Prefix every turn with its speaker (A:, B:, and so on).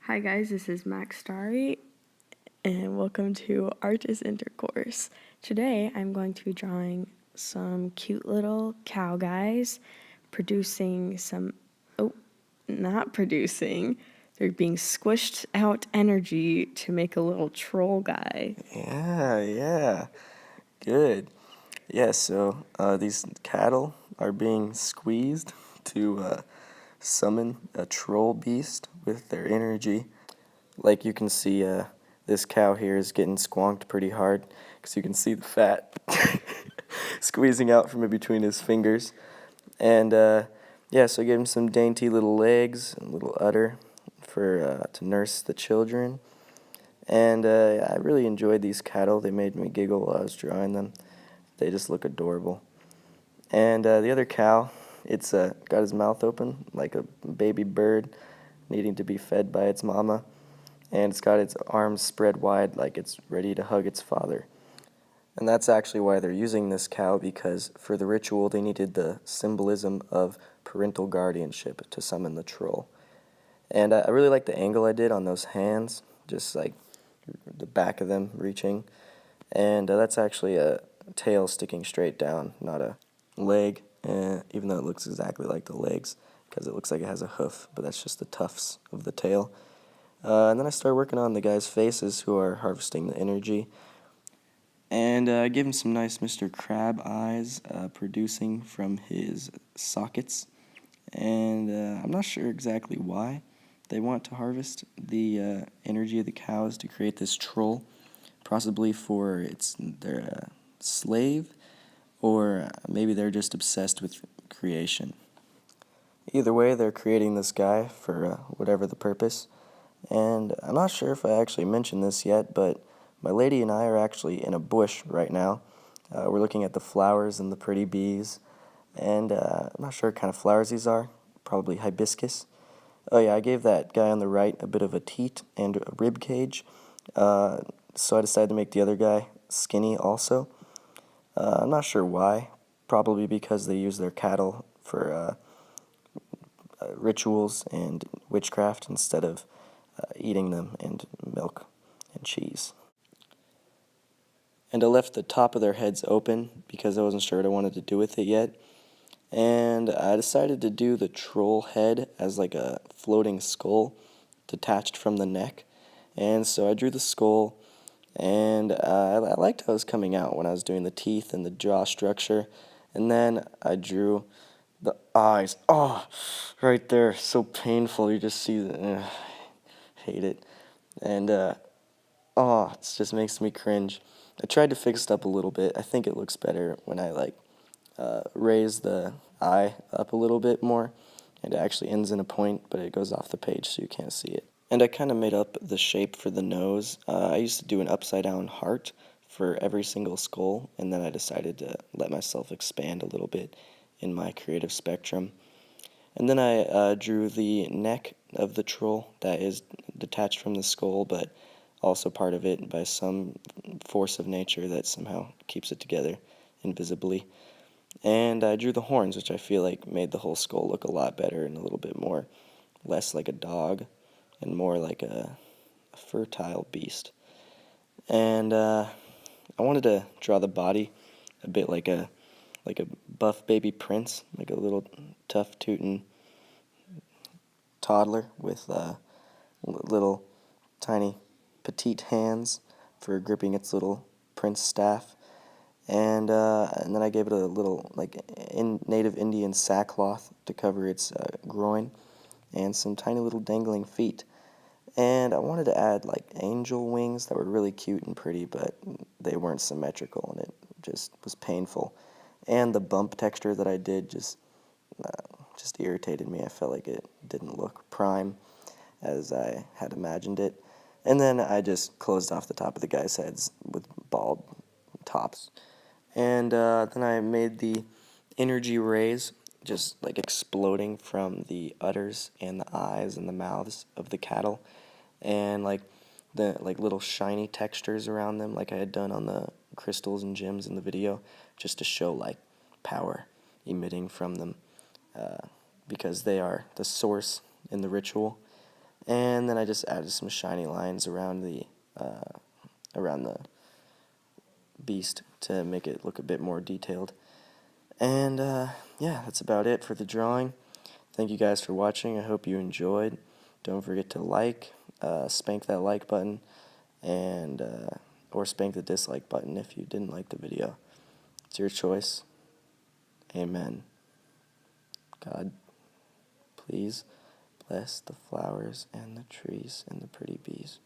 A: Hi guys, this is Max Stary, and welcome to Art is Intercourse. Today I'm going to be drawing some cute little cow guys producing some, not producing, they're being squished out energy to make a little troll guy.
B: Yeah, good. Yeah, so these cattle are being squeezed to summon a troll beast with their energy. Like you can see, this cow here is getting squonked pretty hard because you can see the fat squeezing out from in between his fingers. And yeah, so I gave him some dainty little legs, a little udder for to nurse the children. And I really enjoyed these cattle. They made me giggle while I was drawing them. They just look adorable. And the other cow, it's got his mouth open like a baby bird needing to be fed by its mama. And it's got its arms spread wide like it's ready to hug its father. And that's actually why they're using this cow, because for the ritual they needed the symbolism of parental guardianship to summon the troll. And I really like the angle I did on those hands, just like the back of them reaching. And that's actually a tail sticking straight down, not a leg, even though it looks exactly like the legs, because it looks like it has a hoof, but that's just the tufts of the tail. And then I started working on the guys' faces who are harvesting the energy. And I gave him some nice Mr. Crab eyes producing from his sockets. And I'm not sure exactly why they want to harvest the energy of the cows to create this troll, possibly for their slave, or maybe they're just obsessed with creation. Either way, they're creating this guy for whatever the purpose. And I'm not sure if I actually mentioned this yet, but my lady and I are actually in a bush right now. We're looking at the flowers and the pretty bees, and I'm not sure what kind of flowers these are. Probably hibiscus. Oh yeah, I gave that guy on the right a bit of a teat and a rib cage, so I decided to make the other guy skinny also. I'm not sure why. Probably because they use their cattle for rituals and witchcraft instead of eating them and milk and cheese. And I left the top of their heads open because I wasn't sure what I wanted to do with it yet. And I decided to do the troll head as like a floating skull detached from the neck. And so I drew the skull, and I liked how it was coming out when I was doing the teeth and the jaw structure. And then I drew the eyes. Oh, right there, so painful. You just see the, hate it. And oh, it just makes me cringe. I tried to fix it up a little bit. I think it looks better when I raise the eye up a little bit more. It actually ends in a point, but it goes off the page so you can't see it. And I kind of made up the shape for the nose. I used to do an upside down heart for every single skull, and then I decided to let myself expand a little bit in my creative spectrum. And then I drew the neck of the troll that is detached from the skull, but also part of it by some force of nature that somehow keeps it together invisibly. And I drew the horns, which I feel like made the whole skull look a lot better and a little bit more, less like a dog and more like a fertile beast. And I wanted to draw the body a bit like a buff baby prince, like a little tough tootin' toddler with little tiny petite hands for gripping its little prince staff. And then I gave it a little native Indian sackcloth to cover its groin, and some tiny little dangling feet. And I wanted to add like angel wings that were really cute and pretty, but they weren't symmetrical, and it just was painful. And the bump texture that I did just irritated me. I felt like it didn't look prime as I had imagined it. And then I just closed off the top of the guy's heads with bald tops. And then I made the energy rays just like exploding from the udders and the eyes and the mouths of the cattle, and like the little shiny textures around them, like I had done on the crystals and gems in the video, just to show like power emitting from them, because they are the source in the ritual. And then I just added some shiny lines around the beast to make it look a bit more detailed. And yeah, that's about it for the drawing. Thank you guys for watching. I hope you enjoyed. Don't forget to like, spank that like button, and or spank the dislike button if you didn't like the video. It's your choice. Amen. God, please bless the flowers and the trees and the pretty bees.